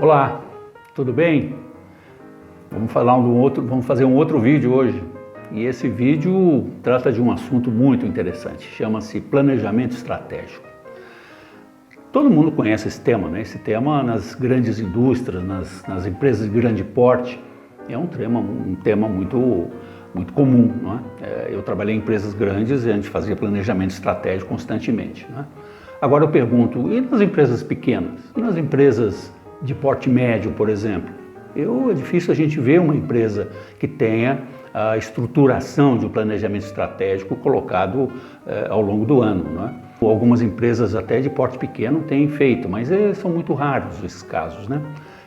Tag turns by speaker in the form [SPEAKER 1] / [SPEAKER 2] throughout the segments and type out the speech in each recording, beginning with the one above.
[SPEAKER 1] Olá, tudo bem? Vamos fazer um outro vídeo hoje. E esse vídeo trata de um assunto muito interessante, chama-se planejamento estratégico. Todo mundo conhece esse tema, né? Esse tema nas grandes indústrias, nas empresas de grande porte, é um tema muito comum, não é? Eu trabalhei em empresas grandes e a gente fazia planejamento estratégico constantemente, não é? Agora eu pergunto, e nas empresas pequenas? E nas empresas de porte médio, por exemplo? É difícil a gente ver uma empresa que tenha a estruturação de um planejamento estratégico colocado ao longo do ano, não é? Algumas empresas até de porte pequeno têm feito, mas são muito raros esses casos, né?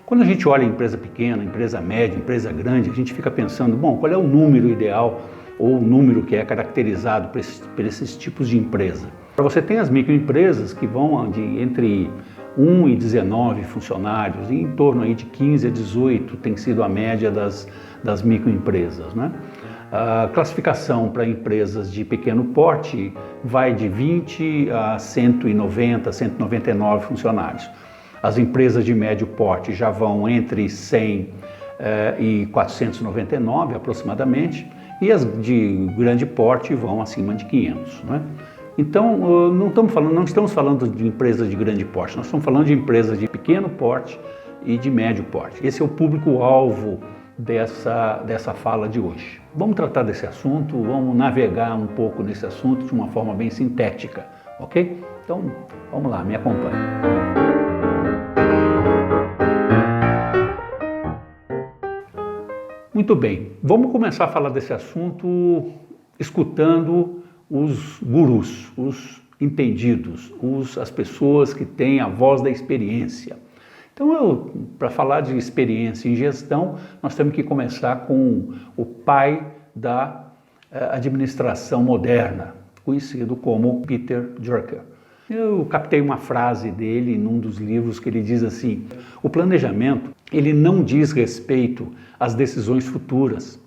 [SPEAKER 1] Quando a gente olha empresa pequena, empresa média, empresa grande, a gente fica pensando, bom, qual é o número ideal ou o número que é caracterizado por esses tipos de empresa? Você tem as microempresas que vão entre 1 e 19 funcionários, e em torno aí de 15 a 18 tem sido a média das microempresas, né? A classificação para empresas de pequeno porte vai de 20 a 190, 199 funcionários. As empresas de médio porte já vão entre 100 e 499 aproximadamente, e as de grande porte vão acima de 500, né? Então, não estamos falando de empresas de grande porte, nós estamos falando de empresas de pequeno porte e de médio porte. Esse é o público-alvo dessa fala de hoje. Vamos tratar desse assunto, vamos navegar um pouco nesse assunto de uma forma bem sintética, ok? Então, vamos lá, me acompanhe. Muito bem, vamos começar a falar desse assunto escutando os gurus, os entendidos, as pessoas que têm a voz da experiência. Então, para falar de experiência em gestão, nós temos que começar com o pai da administração moderna, conhecido como Peter Drucker. Eu captei uma frase dele num dos livros que ele diz assim: o planejamento, ele não diz respeito às decisões futuras.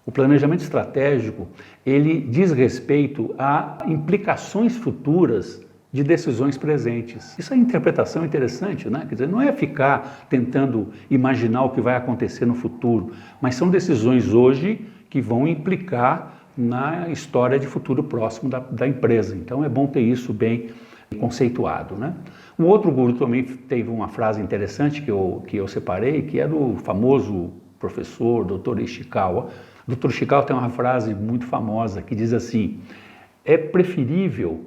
[SPEAKER 1] O planejamento estratégico, ele diz respeito a implicações futuras de decisões presentes. Isso é interpretação interessante, né? Quer dizer, não é ficar tentando imaginar o que vai acontecer no futuro, mas são decisões hoje que vão implicar na história de futuro próximo da empresa. Então é bom ter isso bem conceituado, né? Um outro guru também teve uma frase interessante que eu separei, que é do famoso professor Dr. Ishikawa. Dr. Ishikawa tem uma frase muito famosa que diz assim: é preferível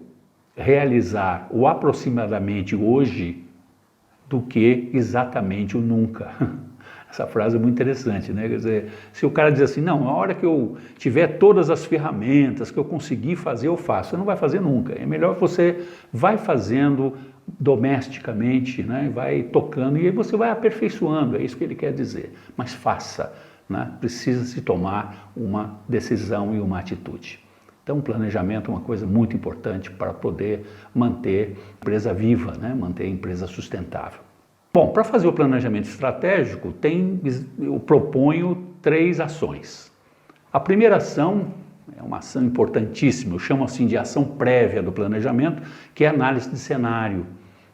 [SPEAKER 1] realizar o aproximadamente hoje do que exatamente o nunca. Essa frase é muito interessante, né? Quer dizer, se o cara diz assim, não, na hora que eu tiver todas as ferramentas que eu conseguir fazer, eu faço. Você não vai fazer nunca. É melhor que você vai fazendo domesticamente, né? Vai tocando e aí você vai aperfeiçoando, é isso que ele quer dizer. Mas faça, né? Precisa se tomar uma decisão e uma atitude. Então, o planejamento é uma coisa muito importante para poder manter a empresa viva, né? Manter a empresa sustentável. Bom, para fazer o planejamento estratégico, eu proponho 3 ações. A primeira ação é uma ação importantíssima, eu chamo assim de ação prévia do planejamento, que é a análise de cenário.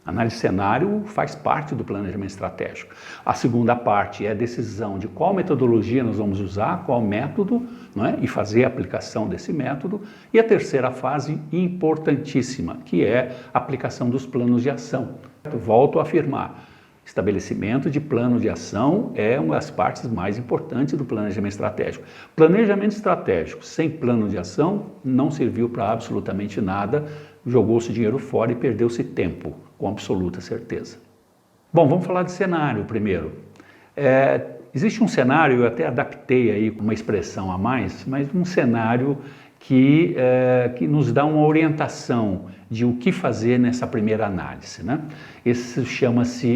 [SPEAKER 1] A análise de cenário faz parte do planejamento estratégico. A segunda parte é a decisão de qual metodologia nós vamos usar, qual método, não é? E fazer a aplicação desse método. E a terceira fase, importantíssima, que é a aplicação dos planos de ação. Eu volto a afirmar, estabelecimento de plano de ação é uma das partes mais importantes do planejamento estratégico. Planejamento estratégico sem plano de ação não serviu para absolutamente nada, jogou-se dinheiro fora e perdeu-se tempo, com absoluta certeza. Bom, vamos falar de cenário primeiro. Existe um cenário, eu até adaptei aí uma expressão a mais, mas um cenário que nos dá uma orientação de o que fazer nessa primeira análise, né? Esse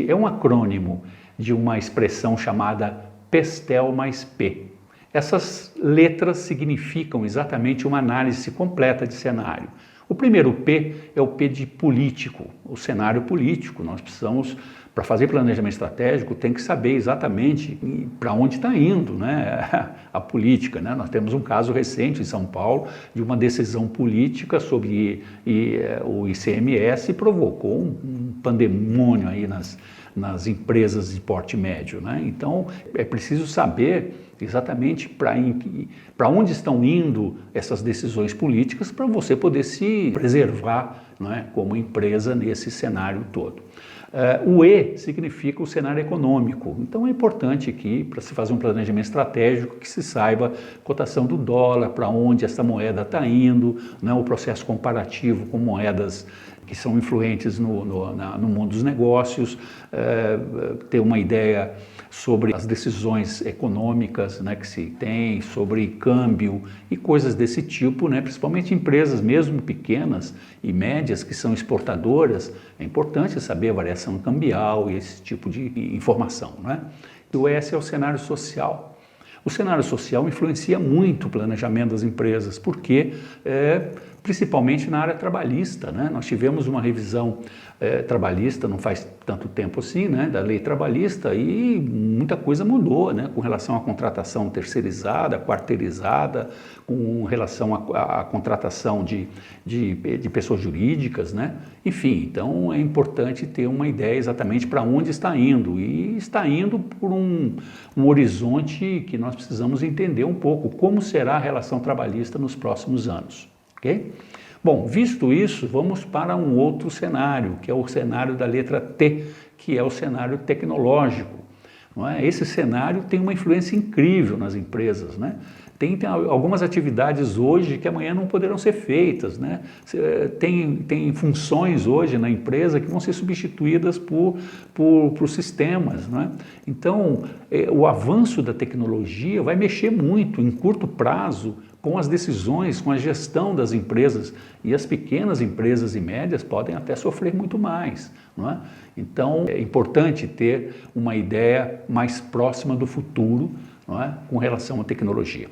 [SPEAKER 1] é um acrônimo de uma expressão chamada PESTEL mais P. Essas letras significam exatamente uma análise completa de cenário. O primeiro P é o P de político, o cenário político. Nós precisamos, para fazer planejamento estratégico, tem que saber exatamente para onde está indo, né, a política, né? Nós temos um caso recente em São Paulo de uma decisão política sobre o ICMS e provocou um pandemônio aí nas empresas de porte médio, né? Então, é preciso saber exatamente para onde estão indo essas decisões políticas para você poder se preservar, né, como empresa nesse cenário todo. O E significa o cenário econômico, então é importante que, para se fazer um planejamento estratégico, que se saiba a cotação do dólar, para onde essa moeda está indo, né, o processo comparativo com moedas que são influentes no mundo dos negócios, ter uma ideia sobre as decisões econômicas, né, que se tem, sobre câmbio e coisas desse tipo, né, principalmente empresas mesmo pequenas e médias que são exportadoras, é importante saber a variação cambial e esse tipo de informação, né? E o S é o cenário social. O cenário social influencia muito o planejamento das empresas, porque principalmente na área trabalhista, né? Nós tivemos uma revisão trabalhista não faz tanto tempo assim, né, da lei trabalhista, e muita coisa mudou, né, com relação à contratação terceirizada, quarteirizada, com relação à contratação de pessoas jurídicas, né? Enfim, então é importante ter uma ideia exatamente para onde está indo, e está indo por um horizonte que nós precisamos entender um pouco como será a relação trabalhista nos próximos anos. Ok? Bom, visto isso, vamos para um outro cenário, que é o cenário da letra T, que é o cenário tecnológico. Não é? Esse cenário tem uma influência incrível nas empresas, né? Tem algumas atividades hoje que amanhã não poderão ser feitas, né? Tem funções hoje na empresa que vão ser substituídas por sistemas, né? Então, o avanço da tecnologia vai mexer muito em curto prazo com as decisões, com a gestão das empresas, e as pequenas empresas e médias podem até sofrer muito mais, não é? Então, é importante ter uma ideia mais próxima do futuro, não é, com relação à tecnologia.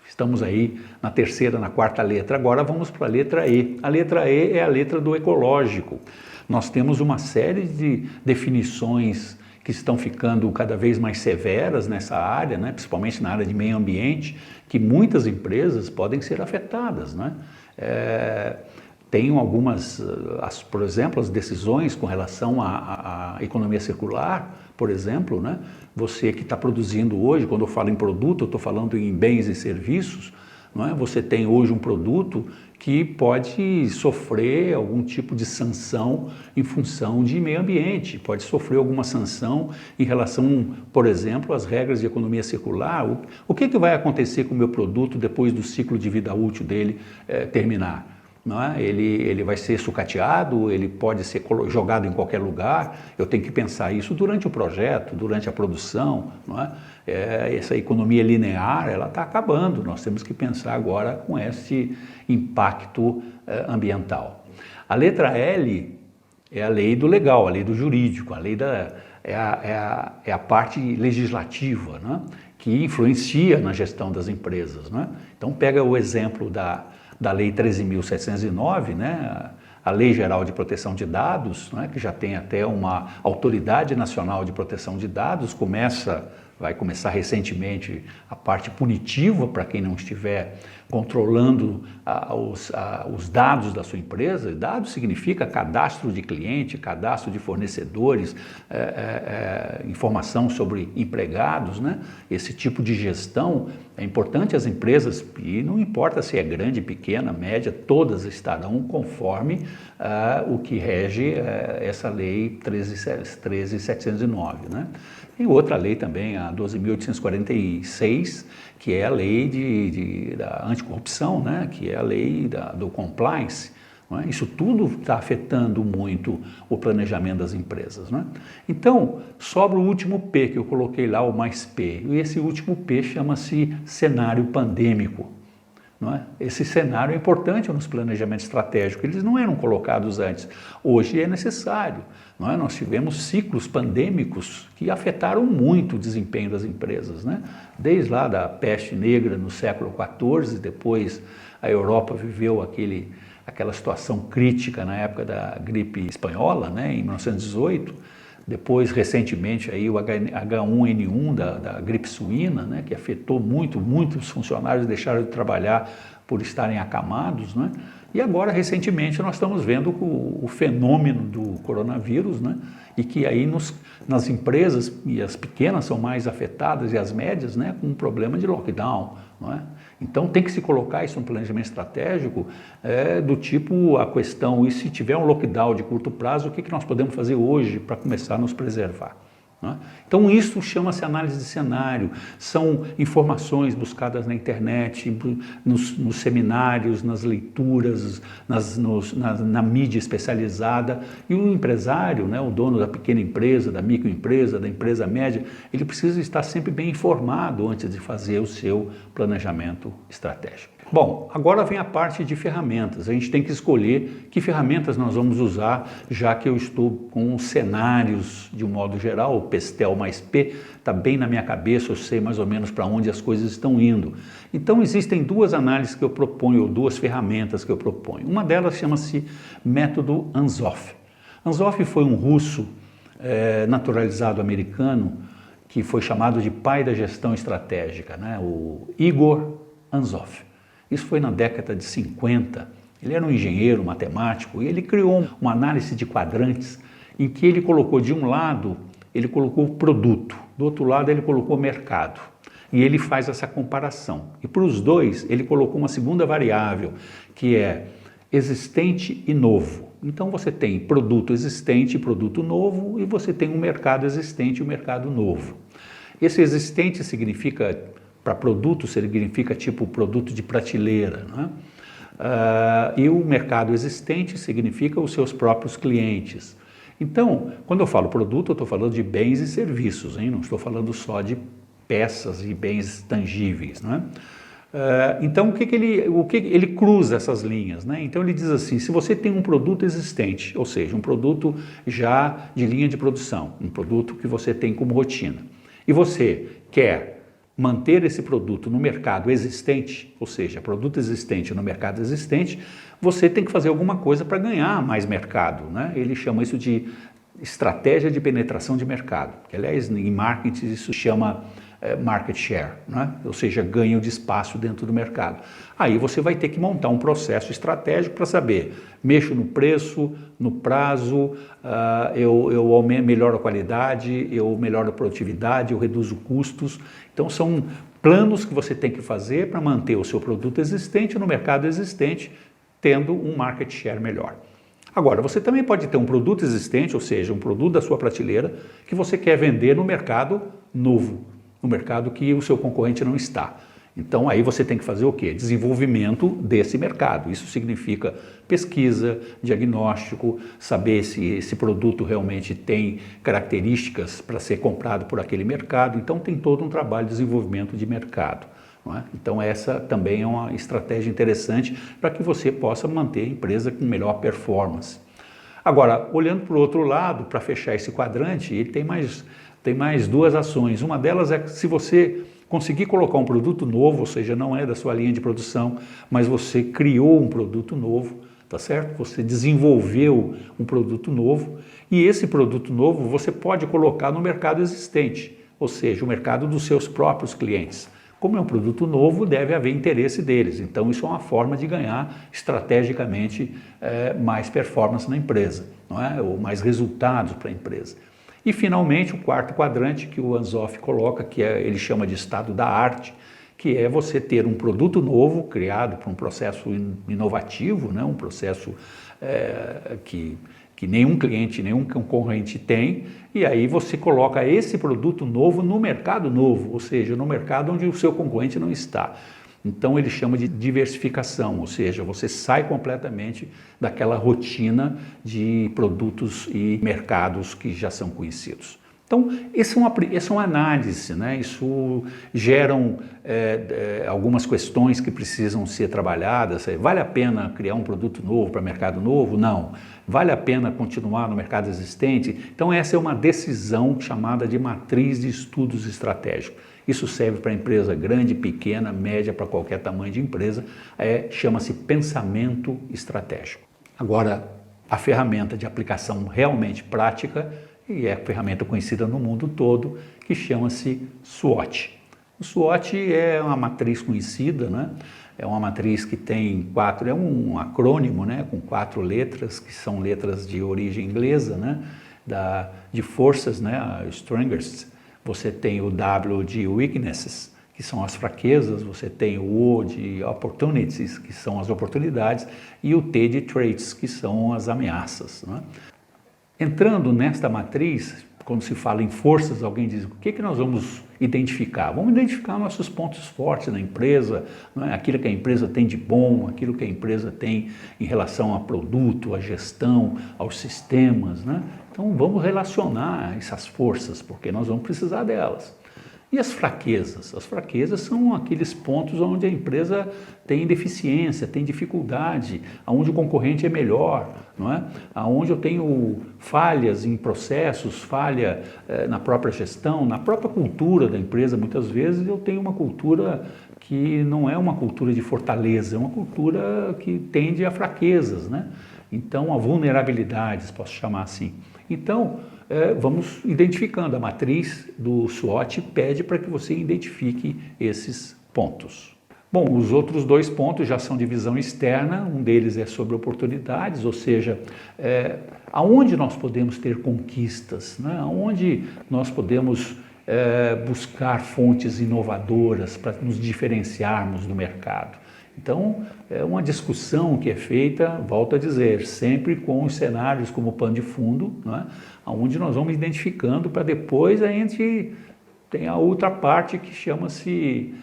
[SPEAKER 1] Estamos aí na terceira, na quarta letra, agora vamos para a letra E. A letra E é a letra do ecológico. Nós temos uma série de definições que estão ficando cada vez mais severas nessa área, né? Principalmente na área de meio ambiente, que muitas empresas podem ser afetadas, né? Tem algumas, por exemplo, as decisões com relação à economia circular, por exemplo, né? Você que está produzindo hoje, quando eu falo em produto, eu estou falando em bens e serviços, não é? Você tem hoje um produto que pode sofrer algum tipo de sanção em função de meio ambiente, pode sofrer alguma sanção em relação, por exemplo, às regras de economia circular. O que vai acontecer com o meu produto depois do ciclo de vida útil dele terminar? Não é? Ele vai ser sucateado, ele pode ser jogado em qualquer lugar. Eu tenho que pensar isso durante o projeto, durante a produção, não é? Essa economia linear, ela está acabando. Nós temos que pensar agora com esse impacto ambiental. A letra L é a lei do legal, a lei do jurídico, a lei é a parte legislativa, né? Que influencia na gestão das empresas, né? Então pega o exemplo da Lei 13.709, né, a Lei Geral de Proteção de Dados, né, que já tem até uma Autoridade Nacional de Proteção de Dados, vai começar recentemente a parte punitiva para quem não estiver controlando os dados da sua empresa. Dados significa cadastro de cliente, cadastro de fornecedores, informação sobre empregados, né? Esse tipo de gestão é importante às empresas, e não importa se é grande, pequena, média, todas estarão conforme o que rege essa lei 13.709, né? E outra lei também, a 12.846, que é a lei da anticorrupção, né? Que é a lei do compliance. Não é? Isso tudo está afetando muito o planejamento das empresas. Não é? Então, sobra o último P, que eu coloquei lá, o mais P. E esse último P chama-se cenário pandêmico. Não é? Esse cenário é importante nos planejamentos estratégicos, eles não eram colocados antes. Hoje é necessário. Não é? Nós tivemos ciclos pandêmicos que afetaram muito o desempenho das empresas, né? Desde lá da peste negra no século XIV, depois a Europa viveu aquela situação crítica na época da gripe espanhola, né, em 1918, depois recentemente aí o H1N1 da gripe suína, né, que afetou muito, muitos funcionários deixaram de trabalhar por estarem acamados, né? E agora, recentemente, nós estamos vendo o fenômeno do coronavírus, né? E que aí nas empresas, e as pequenas são mais afetadas e as médias, né? Com um problema de lockdown, não é? Então tem que se colocar isso no planejamento estratégico, do tipo a questão, e se tiver um lockdown de curto prazo, o que nós podemos fazer hoje para começar a nos preservar? Então isso chama-se análise de cenário, são informações buscadas na internet, nos seminários, nas leituras, na mídia especializada, e o empresário, né, o dono da pequena empresa, da microempresa, da empresa média, ele precisa estar sempre bem informado antes de fazer o seu planejamento estratégico. Bom, agora vem a parte de ferramentas. A gente tem que escolher que ferramentas nós vamos usar, já que eu estou com cenários de um modo geral, o PESTEL mais P está bem na minha cabeça, eu sei mais ou menos para onde as coisas estão indo. Então existem duas análises que eu proponho, ou duas ferramentas que eu proponho. Uma delas chama-se método Anzov. Anzov foi um russo naturalizado americano que foi chamado de pai da gestão estratégica, né? O Igor Anzov. Isso foi na década de 50. Ele era um engenheiro, matemático, e ele criou uma análise de quadrantes em que ele colocou, de um lado, ele colocou o produto, do outro lado ele colocou o mercado. E ele faz essa comparação. E para os dois, ele colocou uma segunda variável, que é existente e novo. Então você tem produto existente e produto novo, e você tem um mercado existente e um mercado novo. Esse existente significa... Para produto significa tipo produto de prateleira, né? E o mercado existente significa os seus próprios clientes. Então, quando eu falo produto, eu estou falando de bens e serviços, hein? Não estou falando só de peças e bens tangíveis, né? Então, ele cruza essas linhas, né? Então ele diz assim, se você tem um produto existente, ou seja, um produto já de linha de produção, um produto que você tem como rotina, e você quer manter esse produto no mercado existente, ou seja, produto existente no mercado existente, você tem que fazer alguma coisa para ganhar mais mercado, né? Ele chama isso de estratégia de penetração de mercado, que aliás em marketing isso chama market share, né? Ou seja, ganho de espaço dentro do mercado. Aí você vai ter que montar um processo estratégico para saber, mexo no preço, no prazo, eu melhoro a qualidade, eu melhoro a produtividade, eu reduzo custos. Então são planos que você tem que fazer para manter o seu produto existente no mercado existente, tendo um market share melhor. Agora, você também pode ter um produto existente, ou seja, um produto da sua prateleira, que você quer vender no mercado novo, no mercado que o seu concorrente não está. Então aí você tem que fazer o quê? Desenvolvimento desse mercado. Isso significa pesquisa, diagnóstico, saber se esse produto realmente tem características para ser comprado por aquele mercado. Então tem todo um trabalho de desenvolvimento de mercado. Não é? Então essa também é uma estratégia interessante para que você possa manter a empresa com melhor performance. Agora, olhando para o outro lado, para fechar esse quadrante, ele tem mais duas ações. Uma delas é que se você conseguir colocar um produto novo, ou seja, não é da sua linha de produção, mas você criou um produto novo, tá certo? Você desenvolveu um produto novo e esse produto novo você pode colocar no mercado existente, ou seja, o mercado dos seus próprios clientes. Como é um produto novo, deve haver interesse deles. Então, isso é uma forma de ganhar estrategicamente mais performance na empresa, não é? Ou mais resultados para a empresa. E, finalmente, o quarto quadrante que o Anzov coloca, que ele chama de estado da arte, que é você ter um produto novo, criado por um processo inovativo, né? Um processo que nenhum cliente, nenhum concorrente tem, e aí você coloca esse produto novo no mercado novo, ou seja, no mercado onde o seu concorrente não está. Então ele chama de diversificação, ou seja, você sai completamente daquela rotina de produtos e mercados que já são conhecidos. Então, essa é uma análise, né? Isso geram algumas questões que precisam ser trabalhadas. Vale a pena criar um produto novo para mercado novo? Não. Vale a pena continuar no mercado existente? Então, essa é uma decisão chamada de matriz de estudos estratégicos. Isso serve para empresa grande, pequena, média, para qualquer tamanho de empresa, chama-se pensamento estratégico. Agora, a ferramenta de aplicação realmente prática, e é a ferramenta conhecida no mundo todo, que chama-se SWOT. O SWOT é uma matriz conhecida, né? É uma matriz que tem 4, é um acrônimo, né, com 4 letras, que são letras de origem inglesa, né, de forças, né, a strengths. Você tem o W de weaknesses, que são as fraquezas, você tem o O de opportunities, que são as oportunidades, e o T de traits, que são as ameaças, né? Entrando nesta matriz, quando se fala em forças, alguém diz, o que nós vamos identificar? Vamos identificar nossos pontos fortes na empresa, não é? Aquilo que a empresa tem de bom, aquilo que a empresa tem em relação a produto, à gestão, aos sistemas, né? Então vamos relacionar essas forças, porque nós vamos precisar delas. E as fraquezas? As fraquezas são aqueles pontos onde a empresa tem deficiência, tem dificuldade, onde o concorrente é melhor, não é? Onde eu tenho falhas em processos, falha na própria gestão, na própria cultura da empresa. Muitas vezes eu tenho uma cultura que não é uma cultura de fortaleza, é uma cultura que tende a fraquezas, né? Então, a vulnerabilidades, posso chamar assim. Então, vamos identificando. A matriz do SWOT pede para que você identifique esses pontos. Bom, os outros 2 pontos já são de visão externa, um deles é sobre oportunidades, ou seja, aonde nós podemos ter conquistas, né? Aonde nós podemos buscar fontes inovadoras para nos diferenciarmos do mercado. Então, é uma discussão que é feita, volto a dizer, sempre com os cenários como pano de fundo, né, onde nós vamos identificando para depois a gente tem a outra parte que chama-se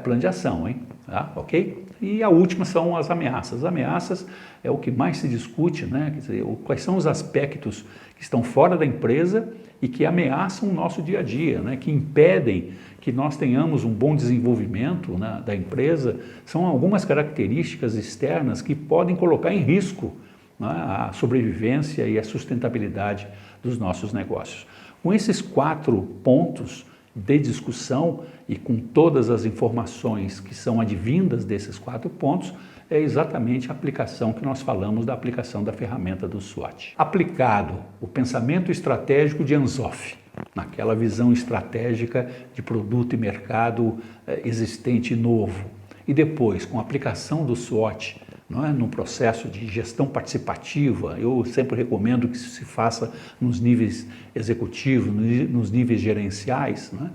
[SPEAKER 1] plano de ação, hein? Tá? Ok? E a última são as ameaças. As ameaças é o que mais se discute, né? Quer dizer, quais são os aspectos que estão fora da empresa e que ameaçam o nosso dia a dia, né? Que impedem que nós tenhamos um bom desenvolvimento, né, da empresa. São algumas características externas que podem colocar em risco, né, a sobrevivência e a sustentabilidade dos nossos negócios. Com esses 4 pontos de discussão e com todas as informações que são advindas desses 4 pontos, é exatamente a aplicação que nós falamos da aplicação da ferramenta do SWOT. Aplicado o pensamento estratégico de Anzoff, naquela visão estratégica de produto e mercado existente e novo, e depois com a aplicação do SWOT, não é, no processo de gestão participativa, eu sempre recomendo que isso se faça nos níveis executivos, nos níveis gerenciais, não é?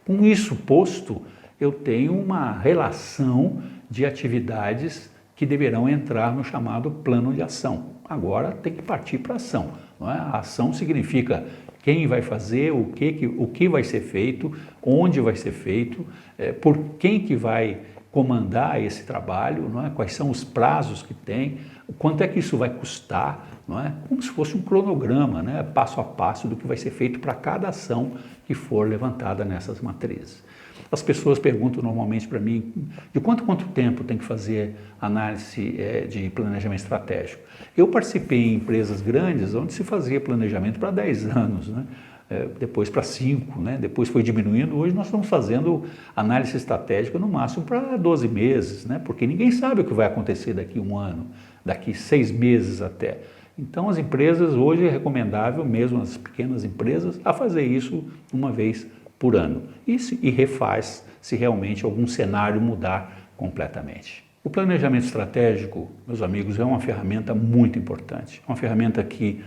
[SPEAKER 1] Com isso posto, eu tenho uma relação de atividades que deverão entrar no chamado plano de ação. Agora tem que partir para a ação, não é? A ação significa quem vai fazer, o que vai ser feito, onde vai ser feito, por quem que vai comandar esse trabalho, não é? Quais são os prazos que tem, quanto é que isso vai custar, não é? Como se fosse um cronograma, né? Passo a passo do que vai ser feito para cada ação que for levantada nessas matrizes. As pessoas perguntam normalmente para mim de quanto tempo tem que fazer análise de planejamento estratégico. Eu participei em empresas grandes onde se fazia planejamento para 10 anos, né? Depois para 5, né? Depois foi diminuindo. Hoje nós estamos fazendo análise estratégica no máximo para 12 meses, né? Porque ninguém sabe o que vai acontecer daqui 1 ano, daqui 6 meses até. Então as empresas, hoje é recomendável, mesmo as pequenas empresas, a fazer isso uma vez por ano. E refaz se realmente algum cenário mudar completamente. O planejamento estratégico, meus amigos, é uma ferramenta muito importante. É uma ferramenta que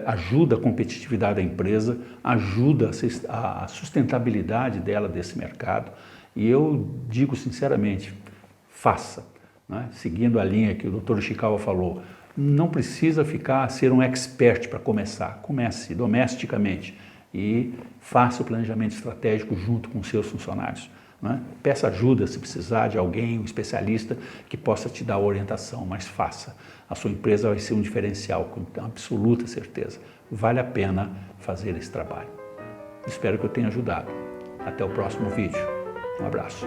[SPEAKER 1] ajuda a competitividade da empresa, ajuda a sustentabilidade dela desse mercado. E eu digo sinceramente, faça, né? Seguindo a linha que o Dr. Ishikawa falou, não precisa ser um expert para começar. Comece domesticamente e faça o planejamento estratégico junto com seus funcionários, né? Peça ajuda se precisar de alguém, um especialista que possa te dar orientação, mas faça. A sua empresa vai ser um diferencial, com absoluta certeza. Vale a pena fazer esse trabalho. Espero que eu tenha ajudado. Até o próximo vídeo. Um abraço.